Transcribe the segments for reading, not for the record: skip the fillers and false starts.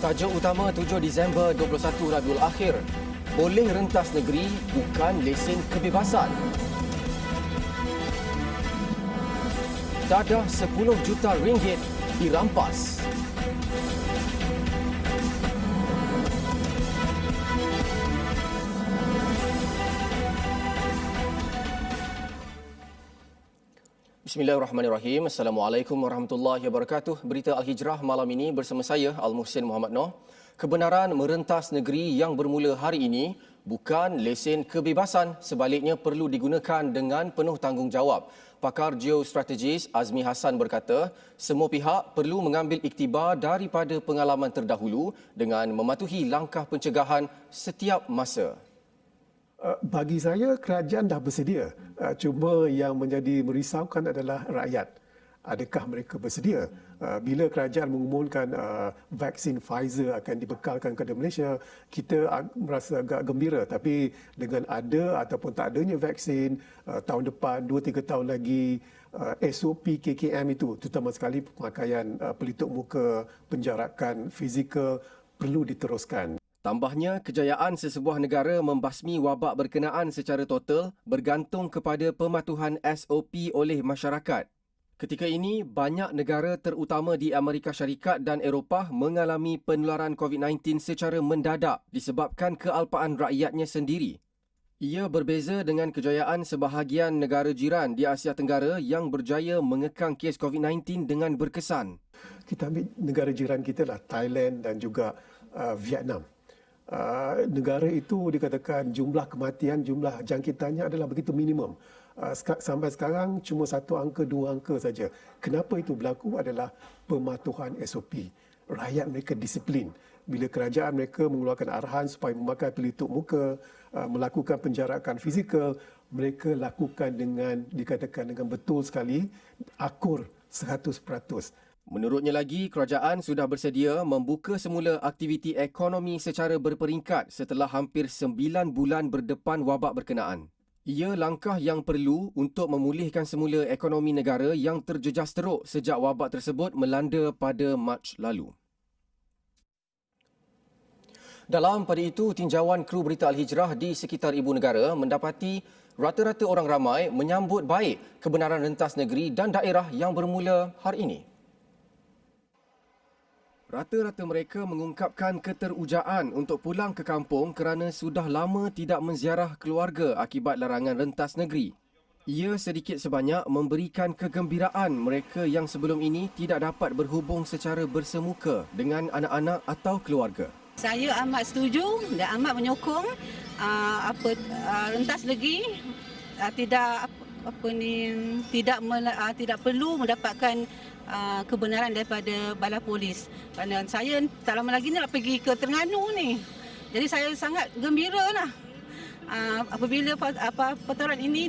Tajuk utama 7 Disember 21 Rabiul Akhir. Boleh rentas negeri, bukan lesen kebebasan. Dadah 10 juta ringgit dirampas. Bismillahirrahmanirrahim. Assalamualaikum warahmatullahi wabarakatuh. Berita Al-Hijrah malam ini bersama saya, Al-Muhsin Muhammad Noor. Kebenaran merentas negeri yang bermula hari ini bukan lesen kebebasan, sebaliknya perlu digunakan dengan penuh tanggungjawab. Pakar geostrategis Azmi Hassan berkata, semua pihak perlu mengambil iktibar daripada pengalaman terdahulu dengan mematuhi langkah pencegahan setiap masa. Bagi saya, kerajaan dah bersedia. Cuma yang menjadi merisaukan adalah rakyat. Adakah mereka bersedia? Bila kerajaan mengumumkan vaksin Pfizer akan dibekalkan kepada Malaysia, kita merasa agak gembira. Tapi dengan ada ataupun tak adanya vaksin, tahun depan, 2-3 tahun lagi, SOP KKM itu, terutama sekali pemakaian pelitup muka, penjarakan fizikal, perlu diteruskan. Tambahnya, kejayaan sesebuah negara membasmi wabak berkenaan secara total bergantung kepada pematuhan SOP oleh masyarakat. Ketika ini, banyak negara terutama di Amerika Syarikat dan Eropah mengalami penularan COVID-19 secara mendadak disebabkan kealpaan rakyatnya sendiri. Ia berbeza dengan kejayaan sebahagian negara jiran di Asia Tenggara yang berjaya mengekang kes COVID-19 dengan berkesan. Kita ambil negara jiran kita lah, Thailand dan juga Vietnam. Negara itu dikatakan jumlah kematian, jumlah jangkitannya adalah begitu minimum. Sampai sekarang cuma 1 angka, 2 angka saja. Kenapa itu berlaku adalah pematuhan SOP. Rakyat mereka disiplin. Bila kerajaan mereka mengeluarkan arahan supaya memakai pelitup muka, melakukan penjarakan fizikal, mereka lakukan dengan dikatakan dengan betul sekali, akur 100%. Menurutnya lagi, kerajaan sudah bersedia membuka semula aktiviti ekonomi secara berperingkat setelah hampir 9 bulan berdepan wabak berkenaan. Ia langkah yang perlu untuk memulihkan semula ekonomi negara yang terjejas teruk sejak wabak tersebut melanda pada Mac lalu. Dalam pada itu, tinjauan kru berita Al-Hijrah di sekitar ibu negara mendapati rata-rata orang ramai menyambut baik kebenaran rentas negeri dan daerah yang bermula hari ini. Rata-rata mereka mengungkapkan keterujaan untuk pulang ke kampung kerana sudah lama tidak menziarah keluarga akibat larangan rentas negeri. Ia sedikit sebanyak memberikan kegembiraan mereka yang sebelum ini tidak dapat berhubung secara bersemuka dengan anak-anak atau keluarga. Saya amat setuju dan amat menyokong rentas negeri tidak perlu mendapatkan kebenaran daripada bala polis. Kerana saya tak lama lagi ni nak pergi ke Terengganu ni. Jadi saya sangat gembira lah apabila pertuaran ini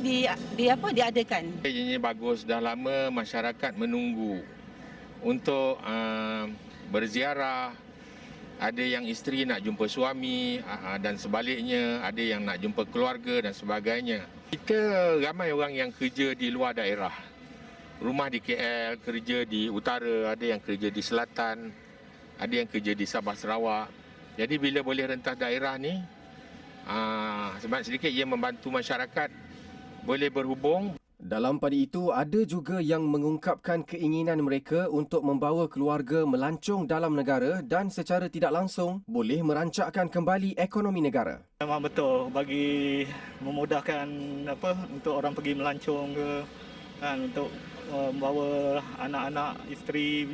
diadakan. Ini bagus, dah lama masyarakat menunggu untuk berziarah. Ada yang isteri nak jumpa suami dan sebaliknya, ada yang nak jumpa keluarga dan sebagainya. Kita ramai orang yang kerja di luar daerah. Rumah di KL, kerja di utara, ada yang kerja di selatan, ada yang kerja di Sabah Sarawak. Jadi bila boleh rentas daerah ni, sebab sedikit ia membantu masyarakat boleh berhubung. Dalam pada itu, ada juga yang mengungkapkan keinginan mereka untuk membawa keluarga melancong dalam negara dan secara tidak langsung boleh merancakkan kembali ekonomi negara. Memang betul, bagi memudahkan untuk orang pergi melancong ke, untuk membawa anak-anak, isteri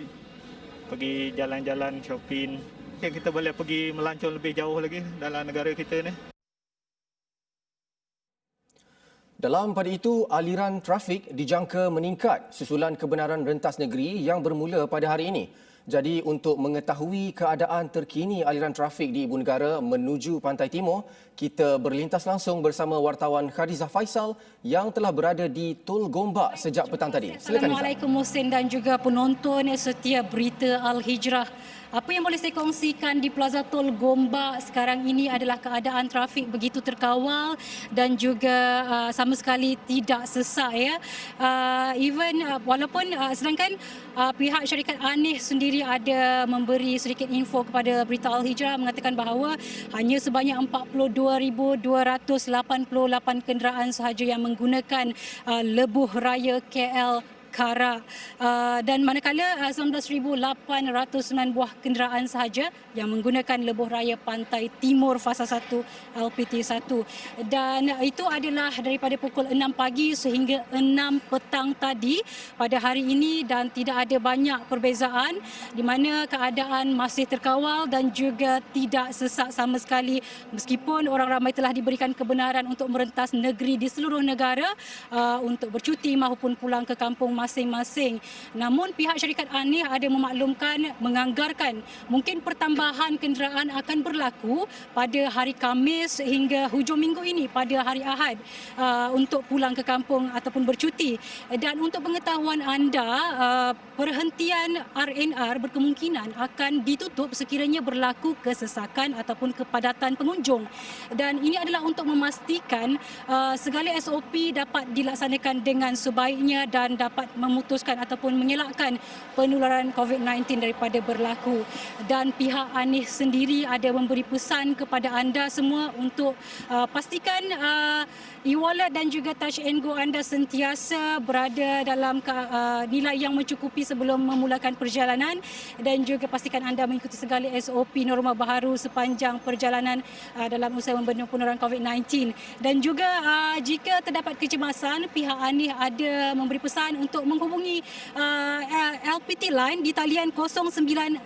pergi jalan-jalan shopping. Kita boleh pergi melancong lebih jauh lagi dalam negara kita ni. Dalam pada itu, aliran trafik dijangka meningkat susulan kebenaran rentas negeri yang bermula pada hari ini. Jadi untuk mengetahui keadaan terkini aliran trafik di ibu negara menuju Pantai Timur, kita berlintas langsung bersama wartawan Khadizah Faisal yang telah berada di Tol Gombak sejak petang tadi. Silakan. Assalamualaikum Muhsin dan juga penonton setia berita Al-Hijrah. Apa yang boleh saya kongsikan di Plaza Tol Gombak sekarang ini adalah keadaan trafik begitu terkawal dan juga sama sekali tidak sesak ya. Walaupun sedangkan pihak syarikat Aneh sendiri ada memberi sedikit info kepada Berita Al-Hijrah mengatakan bahawa hanya sebanyak 42,288 kenderaan sahaja yang menggunakan lebuh raya KL Kara dan manakala 19,809 buah kenderaan sahaja yang menggunakan lebuh raya Pantai Timur Fasa 1 LPT1 dan itu adalah daripada pukul 6 pagi sehingga 6 petang tadi pada hari ini dan tidak ada banyak perbezaan di mana keadaan masih terkawal dan juga tidak sesak sama sekali meskipun orang ramai telah diberikan kebenaran untuk merentas negeri di seluruh negara untuk bercuti maupun pulang ke kampung masing-masing. Namun pihak syarikat Aneh ada memaklumkan, menganggarkan mungkin pertambahan kenderaan akan berlaku pada hari Khamis hingga hujung minggu ini pada hari Ahad untuk pulang ke kampung ataupun bercuti. Dan untuk pengetahuan anda, perhentian RNR berkemungkinan akan ditutup sekiranya berlaku kesesakan ataupun kepadatan pengunjung. Dan ini adalah untuk memastikan segala SOP dapat dilaksanakan dengan sebaiknya dan dapat memutuskan ataupun mengelakkan penularan COVID-19 daripada berlaku. Dan pihak Aneh sendiri ada memberi pesan kepada anda semua untuk pastikan e-wallet dan juga touch and go anda sentiasa berada dalam nilai yang mencukupi sebelum memulakan perjalanan dan juga pastikan anda mengikuti segala SOP norma baharu sepanjang perjalanan dalam usaha membendung penularan COVID-19. Dan juga jika terdapat kecemasan, pihak Aneh ada memberi pesan untuk menghubungi LPT Line di talian 09547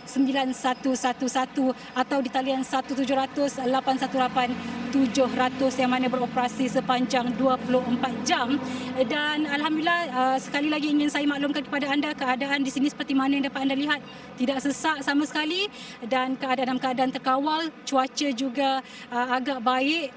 9111 atau di talian 1700 818 700 yang mana beroperasi sepanjang 24 jam. Dan alhamdulillah sekali lagi ingin saya maklumkan kepada anda keadaan di sini seperti mana yang dapat anda lihat, tidak sesak sama sekali dan dalam keadaan terkawal. Cuaca juga agak baik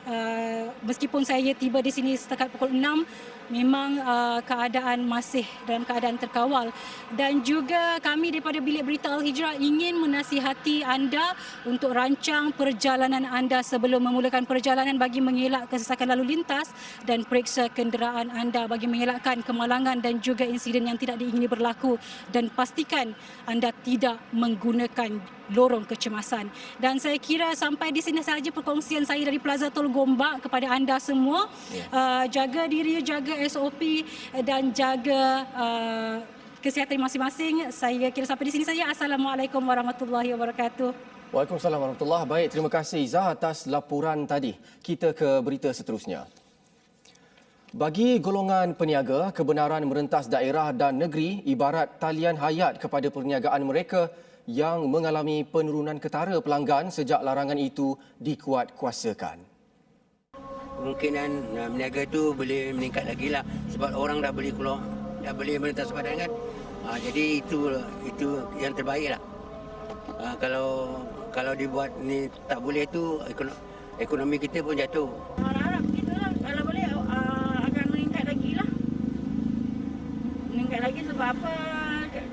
meskipun saya tiba di sini setakat pukul 6. Memang keadaan masih dalam keadaan terkawal. Dan juga kami daripada Bilik Berita Al-Hijrah ingin menasihati anda untuk rancang perjalanan anda sebelum memulakan perjalanan bagi mengelak kesesakan lalu lintas dan periksa kenderaan anda bagi mengelakkan kemalangan dan juga insiden yang tidak diingini berlaku dan pastikan anda tidak menggunakan lorong kecemasan. Dan saya kira sampai di sini sahaja perkongsian saya dari Plaza Tol Gombak kepada anda semua. Jaga diri, jaga SOP dan jaga kesihatan masing-masing. Saya kira sampai di sini saja. Assalamualaikum warahmatullahi wabarakatuh. Waalaikumsalam warahmatullahi. Baik, terima kasih Izzah atas laporan tadi. Kita ke berita seterusnya. Bagi golongan peniaga, kebenaran merentas daerah dan negeri ibarat talian hayat kepada perniagaan mereka yang mengalami penurunan ketara pelanggan sejak larangan itu dikuatkuasakan. Kemungkinan berniaga itu boleh meningkat lagi lah sebab orang dah boleh keluar, dah boleh merentas badan kan. Jadi itu yang terbaik lah. Kalau dibuat ni tak boleh tu ekonomi kita pun jatuh. Harap begitulah, kalau boleh akan meningkat lagi lah. Meningkat lagi sebab apa?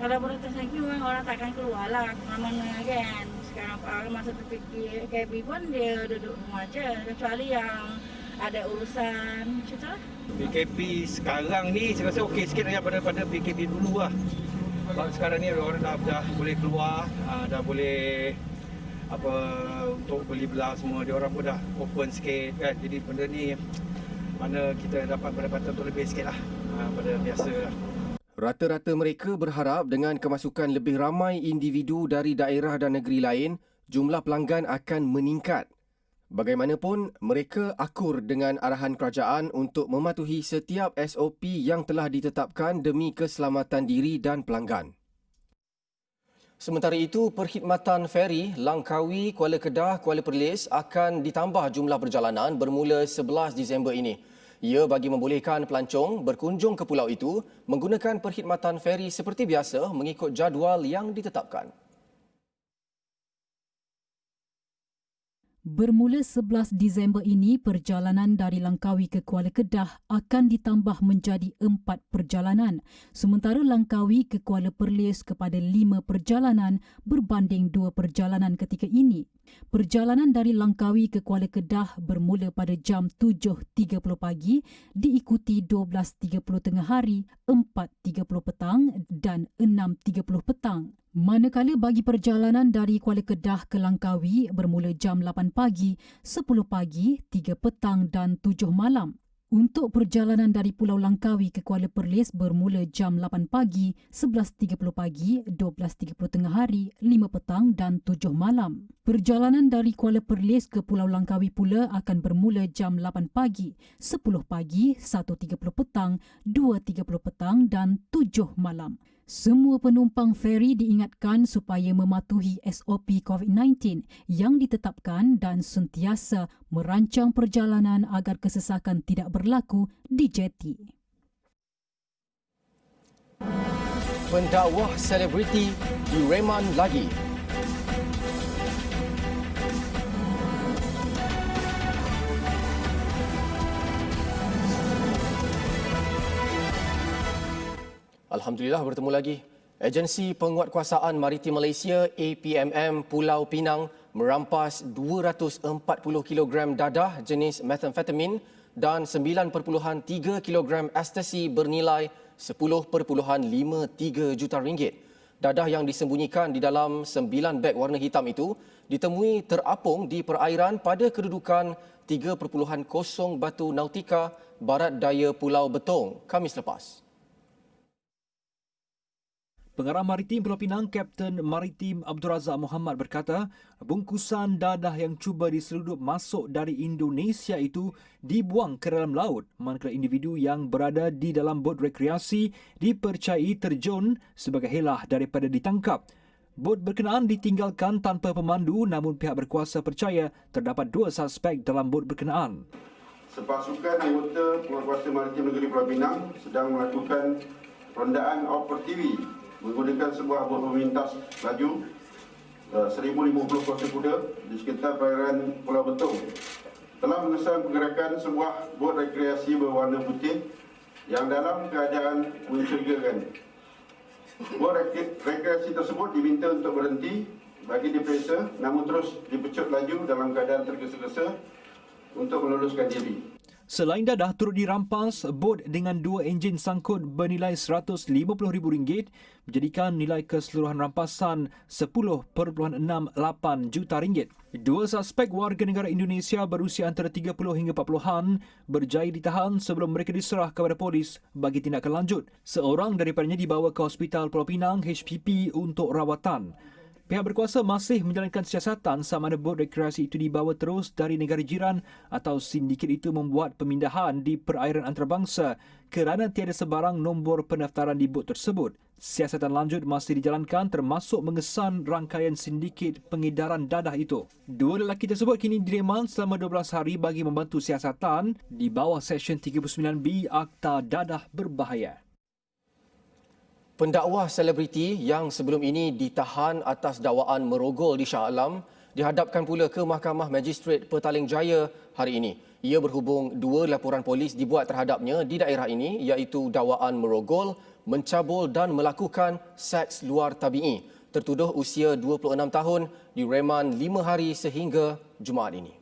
Kalau merentas lagi orang takkan keluar lah mana-mana kan. Sekarang masa PKP pun dia duduk rumah je kecuali yang ada urusan macam tu lah. PKP sekarang ni saya rasa okey sikit daripada PKP dulu lah. Sebab sekarang ni orang dah boleh keluar, dah boleh untuk beli belah semua, dia orang pun dah open sikit kan. Jadi benda ni mana kita dapat pendapatan tu lebih sikit lah pada biasa lah. Rata-rata mereka berharap dengan kemasukan lebih ramai individu dari daerah dan negeri lain, jumlah pelanggan akan meningkat. Bagaimanapun, mereka akur dengan arahan kerajaan untuk mematuhi setiap SOP yang telah ditetapkan demi keselamatan diri dan pelanggan. Sementara itu, perkhidmatan feri Langkawi, Kuala Kedah, Kuala Perlis akan ditambah jumlah perjalanan bermula 11 Disember ini. Ia bagi membolehkan pelancong berkunjung ke pulau itu menggunakan perkhidmatan feri seperti biasa mengikut jadual yang ditetapkan. Bermula 11 Disember ini, perjalanan dari Langkawi ke Kuala Kedah akan ditambah menjadi 4 perjalanan. Sementara Langkawi ke Kuala Perlis kepada 5 perjalanan berbanding 2 perjalanan ketika ini. Perjalanan dari Langkawi ke Kuala Kedah bermula pada jam 7.30 pagi, diikuti 12.30 tengah hari, 4.30 petang dan 6.30 petang. Manakala bagi perjalanan dari Kuala Kedah ke Langkawi bermula jam 8 pagi, 10 pagi, 3 petang dan 7 malam. Untuk perjalanan dari Pulau Langkawi ke Kuala Perlis bermula jam 8 pagi, 11.30 pagi, 12.30 tengah hari, 5 petang dan 7 malam. Perjalanan dari Kuala Perlis ke Pulau Langkawi pula akan bermula jam 8 pagi, 10 pagi, 1.30 petang, 2.30 petang dan 7 malam. Semua penumpang feri diingatkan supaya mematuhi SOP COVID-19 yang ditetapkan dan sentiasa merancang perjalanan agar kesesakan tidak berlaku di jeti. Pendakwah selebriti direman lagi. Alhamdulillah bertemu lagi. Agensi Penguatkuasaan Maritim Malaysia APMM Pulau Pinang merampas 240 kg dadah jenis methamphetamine dan 9.3 kg ekstasi bernilai 10.53 juta ringgit. Dadah yang disembunyikan di dalam 9 beg warna hitam itu ditemui terapung di perairan pada kedudukan 3.0 Batu Nautika, Barat Daya Pulau Betong, Khamis lepas. Pengarah Maritim Pulau Pinang, Kapten Maritim Abdul Razak Muhammad berkata, bungkusan dadah yang cuba diseludup masuk dari Indonesia itu dibuang ke dalam laut, manakala individu yang berada di dalam bot rekreasi dipercayai terjun sebagai helah daripada ditangkap. Bot berkenaan ditinggalkan tanpa pemandu, namun pihak berkuasa percaya terdapat 2 suspek dalam bot berkenaan. Sepasukan anggota Penguatkuasa Maritim Negeri Pulau Pinang sedang melakukan rondaan operativi menggunakan sebuah bot pemintas laju 1050 kuasa kuda di sekitar perairan Pulau Betong. Telah mengesan pergerakan sebuah bot rekreasi berwarna putih yang dalam keadaan mencurigakan. Bot rekreasi tersebut diminta untuk berhenti bagi diperiksa, namun terus dipecut laju dalam keadaan tergesa-gesa untuk meluluskan diri. Selain dadah, turut dirampas bot dengan 2 enjin sangkut bernilai RM150,000, menjadikan nilai keseluruhan rampasan 10.68 juta ringgit. 2 suspek warga negara Indonesia berusia antara 30 hingga 40-an berjaya ditahan sebelum mereka diserah kepada polis bagi tindakan lanjut. Seorang daripadanya dibawa ke Hospital Pulau Pinang HPP untuk rawatan. Pihak berkuasa masih menjalankan siasatan sama ada bot rekreasi itu dibawa terus dari negara jiran atau sindiket itu membuat pemindahan di perairan antarabangsa kerana tiada sebarang nombor pendaftaran di bot tersebut. Siasatan lanjut masih dijalankan termasuk mengesan rangkaian sindiket pengedaran dadah itu. 2 lelaki tersebut kini direman selama 12 hari bagi membantu siasatan di bawah Seksyen 39B Akta Dadah Berbahaya. Pendakwah selebriti yang sebelum ini ditahan atas dakwaan merogol di Shah Alam dihadapkan pula ke Mahkamah Magistrate Petaling Jaya hari ini. Ia berhubung 2 laporan polis dibuat terhadapnya di daerah ini iaitu dakwaan merogol, mencabul dan melakukan seks luar tabi'i. Tertuduh usia 26 tahun direman 5 hari sehingga Jumaat ini.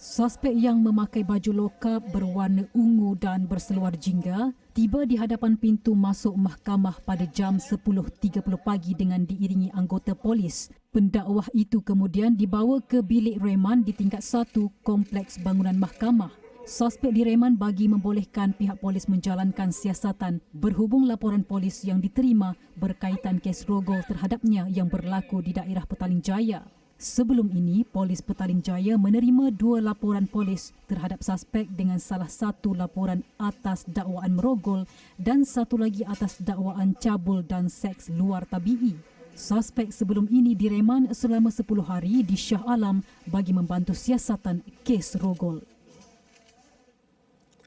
Suspek yang memakai baju lokap berwarna ungu dan berseluar jingga tiba di hadapan pintu masuk mahkamah pada jam 10.30 pagi dengan diiringi anggota polis. Pendakwah itu kemudian dibawa ke bilik reman di tingkat 1 Kompleks Bangunan Mahkamah. Suspek direman bagi membolehkan pihak polis menjalankan siasatan berhubung laporan polis yang diterima berkaitan kes rogol terhadapnya yang berlaku di daerah Petaling Jaya. Sebelum ini, Polis Petaling Jaya menerima 2 laporan polis terhadap suspek dengan salah satu laporan atas dakwaan merogol dan satu lagi atas dakwaan cabul dan seks luar tabi'i. Suspek sebelum ini direman selama 10 hari di Shah Alam bagi membantu siasatan kes rogol.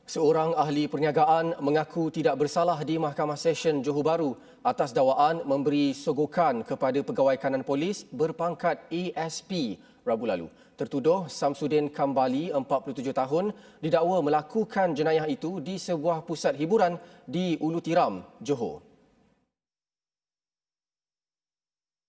Seorang ahli perniagaan mengaku tidak bersalah di Mahkamah Session Johor Bahru atas dakwaan memberi sogokan kepada pegawai kanan polis berpangkat ASP Rabu lalu. Tertuduh Samsudin Kambali, 47 tahun, didakwa melakukan jenayah itu di sebuah pusat hiburan di Ulu Tiram, Johor.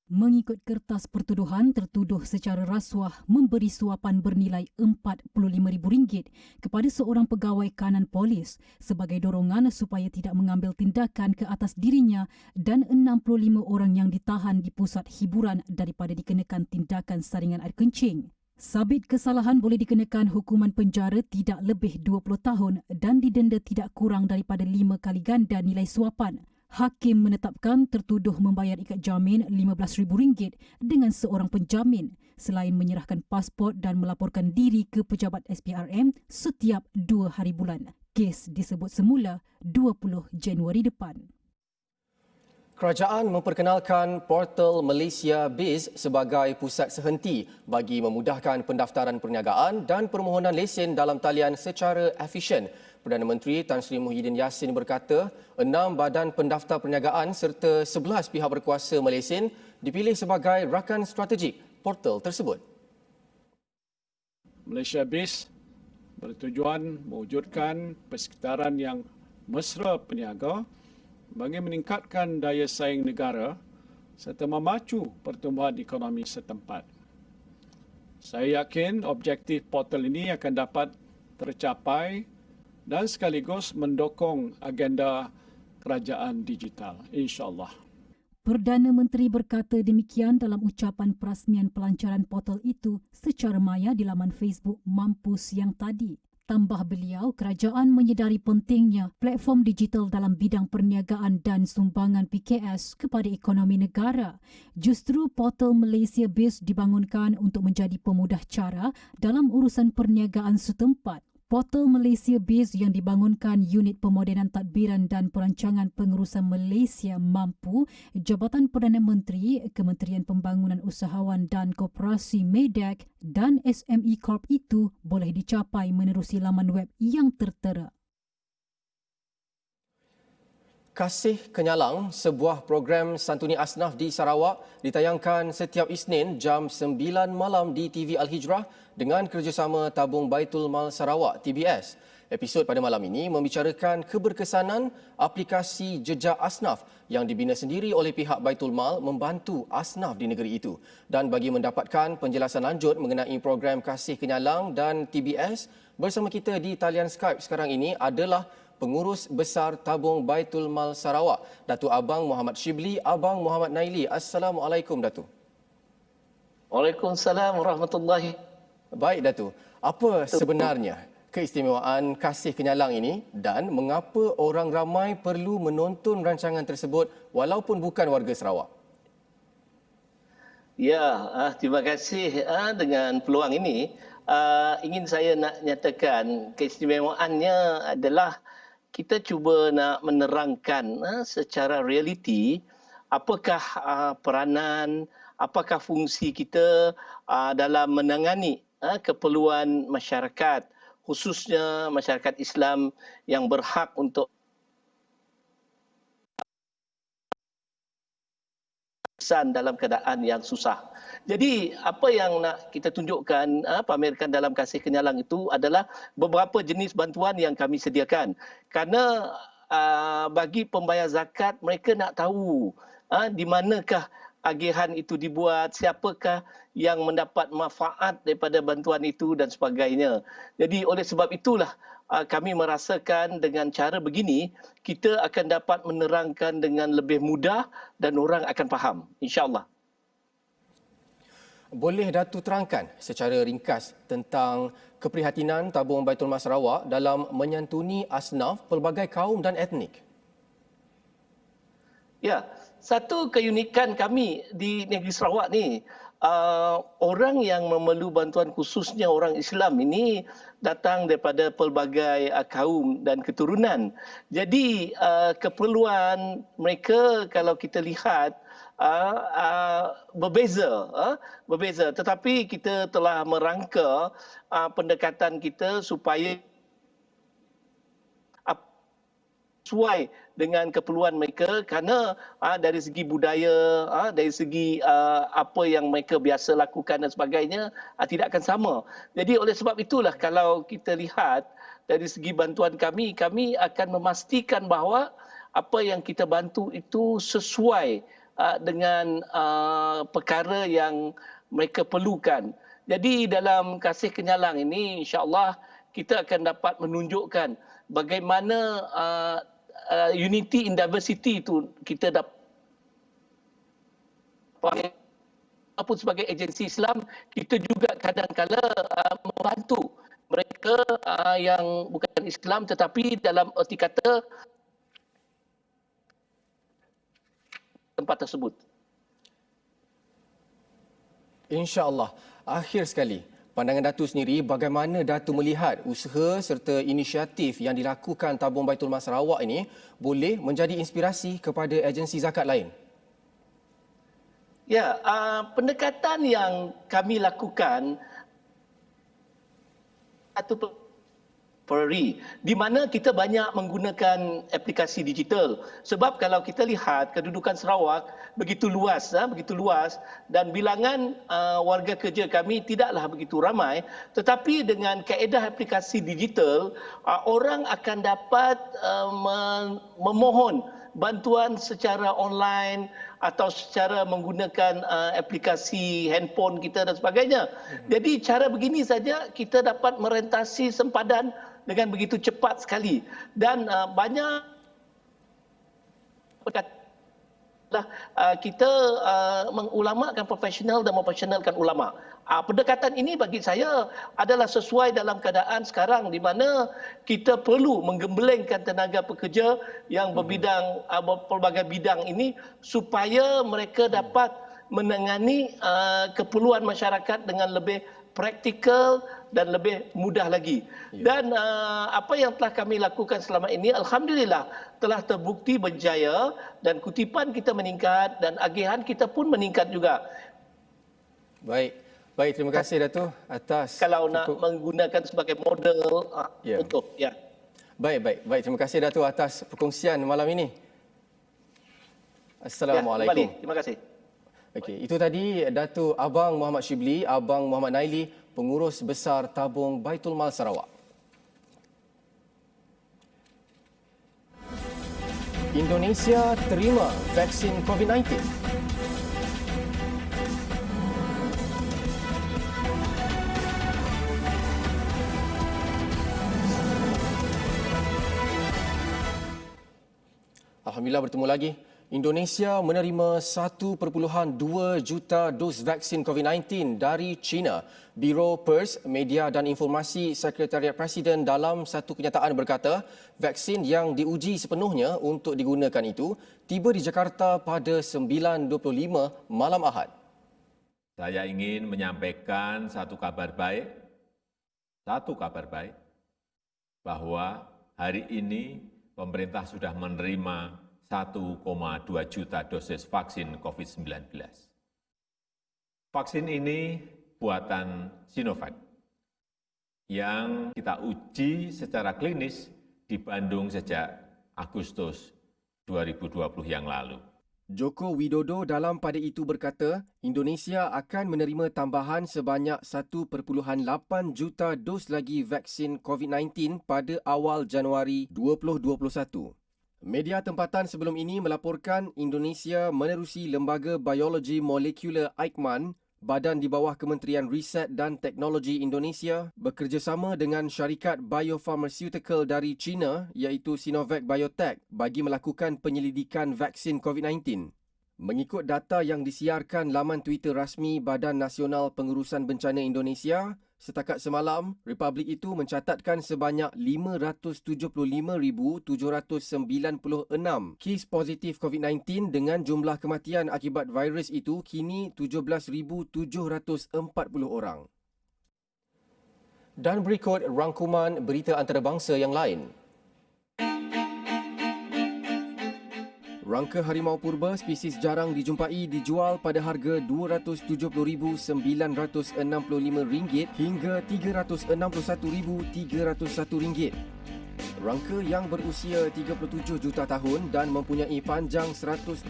Mengikut kertas pertuduhan, tertuduh secara rasuah memberi suapan bernilai RM45,000 kepada seorang pegawai kanan polis sebagai dorongan supaya tidak mengambil tindakan ke atas dirinya dan 65 orang yang ditahan di pusat hiburan daripada dikenakan tindakan saringan air kencing. Sabit kesalahan boleh dikenakan hukuman penjara tidak lebih 20 tahun dan didenda tidak kurang daripada 5 kali ganda nilai suapan. Hakim menetapkan tertuduh membayar ikat jamin RM15,000 dengan seorang penjamin selain menyerahkan pasport dan melaporkan diri ke pejabat SPRM setiap 2 hari bulan. Kes disebut semula 20 Januari depan. Kerajaan memperkenalkan portal Malaysia Biz sebagai pusat sehenti bagi memudahkan pendaftaran perniagaan dan permohonan lesen dalam talian secara efisien. Perdana Menteri Tan Sri Muhyiddin Yassin berkata, 6 badan pendaftar perniagaan serta 11 pihak berkuasa Malaysia dipilih sebagai rakan strategik portal tersebut. Malaysia Biz bertujuan mewujudkan persekitaran yang mesra peniaga bagi meningkatkan daya saing negara serta memacu pertumbuhan ekonomi setempat. Saya yakin objektif portal ini akan dapat tercapai dan sekaligus mendukung agenda kerajaan digital, insya-Allah. Perdana Menteri berkata demikian dalam ucapan perasmian pelancaran portal itu secara maya di laman Facebook Mampu siang tadi. Tambah beliau, kerajaan menyedari pentingnya platform digital dalam bidang perniagaan dan sumbangan PKS kepada ekonomi negara. Justru portal Malaysia Biz dibangunkan untuk menjadi pemudah cara dalam urusan perniagaan setempat. Portal Malaysia Biz yang dibangunkan Unit Pemodenan Tadbiran dan Perancangan Pengurusan Malaysia Mampu, Jabatan Perdana Menteri, Kementerian Pembangunan Usahawan dan Koperasi MEDAC dan SME Corp itu boleh dicapai menerusi laman web yang tertera. Kasih Kenyalang, sebuah program santuni asnaf di Sarawak ditayangkan setiap Isnin jam 9 malam di TV Al-Hijrah dengan kerjasama Tabung Baitul Mal Sarawak TBS. Episod pada malam ini membicarakan keberkesanan aplikasi jejak asnaf yang dibina sendiri oleh pihak Baitul Mal membantu asnaf di negeri itu. Dan bagi mendapatkan penjelasan lanjut mengenai program Kasih Kenyalang dan TBS, bersama kita di talian Skype sekarang ini adalah Pengurus Besar Tabung Baitul Mal Sarawak, Datuk Abang Muhammad Shibli, Abang Muhammad Naili. Assalamualaikum, Datuk. Waalaikumsalam warahmatullahi. Baik, Datuk. Apa sebenarnya keistimewaan Kasih Kenyalang ini dan mengapa orang ramai perlu menonton rancangan tersebut walaupun bukan warga Sarawak? Ya, terima kasih dengan peluang ini. Ingin saya nak nyatakan keistimewaannya adalah kita cuba nak menerangkan secara realiti apakah peranan, apakah fungsi kita dalam menangani keperluan masyarakat, khususnya masyarakat Islam yang berhak untuk dalam keadaan yang susah. Jadi apa yang nak kita tunjukkan, pamerkan dalam Kasih Kenyalang itu adalah beberapa jenis bantuan yang kami sediakan. Kerana bagi pembayar zakat, mereka nak tahu di manakah agihan itu dibuat, siapakah yang mendapat manfaat daripada bantuan itu dan sebagainya. Jadi oleh sebab itulah kami merasakan dengan cara begini, kita akan dapat menerangkan dengan lebih mudah dan orang akan faham, insya-Allah. Boleh Datuk terangkan secara ringkas tentang keprihatinan Tabung Baitul Mal Sarawak dalam menyantuni asnaf pelbagai kaum dan etnik? Ya, satu keunikan kami di negeri Sarawak ni, orang yang memerlu bantuan khususnya orang Islam ini datang daripada pelbagai kaum dan keturunan. Jadi keperluan mereka kalau kita lihat berbeza, tetapi kita telah merangka pendekatan kita supaya sesuai dengan keperluan mereka kerana dari segi budaya, dari segi apa yang mereka biasa lakukan dan sebagainya tidak akan sama. Jadi oleh sebab itulah kalau kita lihat dari segi bantuan kami akan memastikan bahawa apa yang kita bantu itu sesuai dengan perkara yang mereka perlukan. Jadi dalam Kasih Kenyalang ini insya-Allah kita akan dapat menunjukkan bagaimana unity in diversity itu kita dapat apapun sebagai agensi Islam, kita juga kadang-kala membantu mereka yang bukan Islam tetapi dalam erti kata tempat tersebut. InsyaAllah. Akhir sekali, pandangan Datuk sendiri, bagaimana Datuk melihat usaha serta inisiatif yang dilakukan Tabung Baitul Mal Sarawak ini boleh menjadi inspirasi kepada agensi zakat lain? Ya, pendekatan yang kami lakukan satu Polri, di mana kita banyak menggunakan aplikasi digital. Sebab kalau kita lihat kedudukan Sarawak begitu luas dan bilangan warga kerja kami tidaklah begitu ramai, tetapi dengan kaedah aplikasi digital, orang akan dapat memohon bantuan secara online atau secara menggunakan aplikasi handphone kita dan sebagainya. Jadi cara begini saja kita dapat merentasi sempadan dengan begitu cepat sekali dan banyak kita mengulamakan profesional dan memprofesionalkan ulama. Pendekatan ini bagi saya adalah sesuai dalam keadaan sekarang di mana kita perlu menggembelengkan tenaga pekerja yang berbidang pelbagai bidang ini supaya mereka dapat menangani keperluan masyarakat dengan lebih praktikal dan lebih mudah lagi. Dan apa yang telah kami lakukan selama ini alhamdulillah telah terbukti berjaya dan kutipan kita meningkat dan agihan kita pun meningkat juga. Baik, terima kasih Datuk atas kalau nak menggunakan sebagai model untuk Baik, terima kasih Datuk atas perkongsian malam ini. Assalamualaikum. Kembali. Terima kasih. Okey, itu tadi Datuk Abang Muhammad Shibli, Abang Muhammad Naili, Pengurus Besar Tabung Baitul Mal Sarawak. Indonesia terima vaksin COVID-19. Alhamdulillah bertemu lagi. Indonesia menerima 1.2 juta dos vaksin COVID-19 dari China. Biro Pers, Media dan Informasi Sekretariat Presiden dalam satu kenyataan berkata, vaksin yang diuji sepenuhnya untuk digunakan itu tiba di Jakarta pada 9.25 malam Ahad. Saya ingin menyampaikan satu kabar baik bahwa hari ini pemerintah sudah menerima 1,2 juta dosis vaksin COVID-19. Vaksin ini buatan Sinovac yang kita uji secara klinis di Bandung sejak Agustus 2020 yang lalu. Joko Widodo dalam pada itu berkata, Indonesia akan menerima tambahan sebanyak 1.8 juta dos lagi vaksin COVID-19 pada awal Januari 2021. Media tempatan sebelum ini melaporkan Indonesia menerusi Lembaga Biologi Molekular Aikman, badan di bawah Kementerian Riset dan Teknologi Indonesia, bekerjasama dengan syarikat biopharmaceutical dari China iaitu Sinovac Biotech bagi melakukan penyelidikan vaksin COVID-19. Mengikut data yang disiarkan laman Twitter rasmi Badan Nasional Pengurusan Bencana Indonesia, setakat semalam, Republik itu mencatatkan sebanyak 575,796 kes positif COVID-19 dengan jumlah kematian akibat virus itu kini 17,740 orang. Dan berikut rangkuman berita antarabangsa yang lain. Rangka harimau purba spesies jarang dijumpai dijual pada harga RM270,965 hingga RM361,301. Rangka yang berusia 37 juta tahun dan mempunyai panjang 120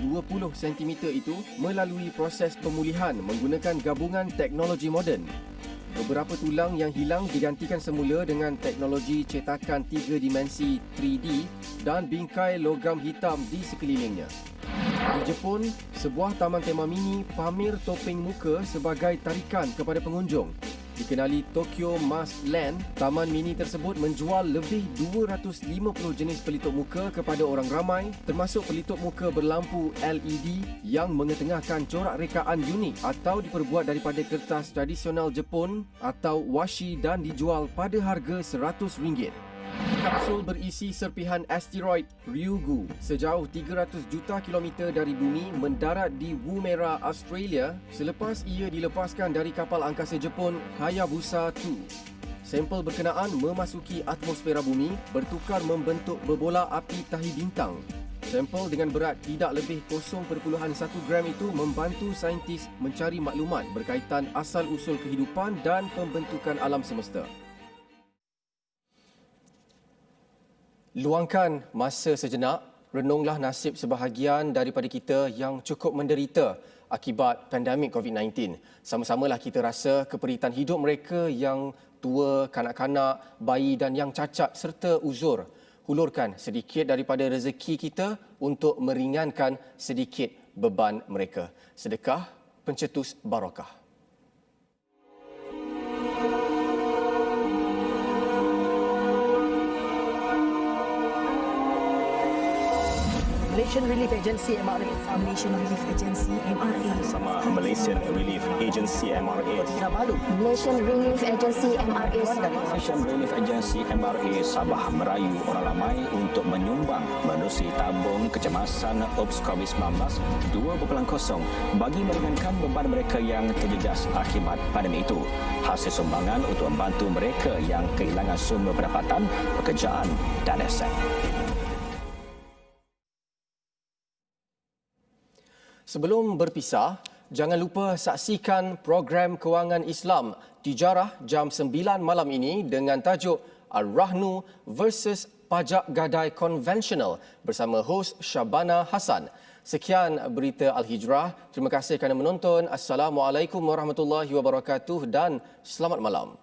cm itu melalui proses pemulihan menggunakan gabungan teknologi moden. Beberapa tulang yang hilang digantikan semula dengan teknologi cetakan 3 dimensi 3D dan bingkai logam hitam di sekelilingnya. Di Jepun, sebuah taman tema mini pamer topeng muka sebagai tarikan kepada pengunjung. Dikenali Tokyo Mask Land, taman mini tersebut menjual lebih 250 jenis pelitup muka kepada orang ramai, termasuk pelitup muka berlampu LED yang mengetengahkan corak rekaan unik atau diperbuat daripada kertas tradisional Jepun atau washi dan dijual pada harga RM100. Kapsul berisi serpihan asteroid Ryugu sejauh 300 juta kilometer dari bumi mendarat di Woomera, Australia selepas ia dilepaskan dari kapal angkasa Jepun Hayabusa 2. Sampel berkenaan memasuki atmosfera bumi bertukar membentuk berbola api tahi bintang. Sampel dengan berat tidak lebih 0.1 gram itu membantu saintis mencari maklumat berkaitan asal-usul kehidupan dan pembentukan alam semesta. Luangkan masa sejenak, renunglah nasib sebahagian daripada kita yang cukup menderita akibat pandemik COVID-19. Sama-samalah kita rasa keperitan hidup mereka yang tua, kanak-kanak, bayi dan yang cacat serta uzur. Hulurkan sedikit daripada rezeki kita untuk meringankan sedikit beban mereka. Sedekah pencetus barakah. Malaysian Relief Agency MRA. Malaysian Relief Agency MRA. Sama Malaysian Relief Agency MRA. Sabah. Malaysian Relief Agency MRA. Malaysian Relief Agency MRA Sabah merayu orang ramai untuk menyumbang menerusi tabung kecemasan OPS COVID-19 2.0 bagi meringankan beban mereka yang terjejas akibat pandemik itu. Hasil sumbangan untuk membantu mereka yang kehilangan sumber pendapatan, pekerjaan dan aset. Sebelum berpisah, jangan lupa saksikan program Kewangan Islam Tijarah jam 9 malam ini dengan tajuk Ar-Rahnu versus Pajak Gadai Konvensional bersama hos Syabana Hassan. Sekian berita Al-Hijrah. Terima kasih kerana menonton. Assalamualaikum warahmatullahi wabarakatuh dan selamat malam.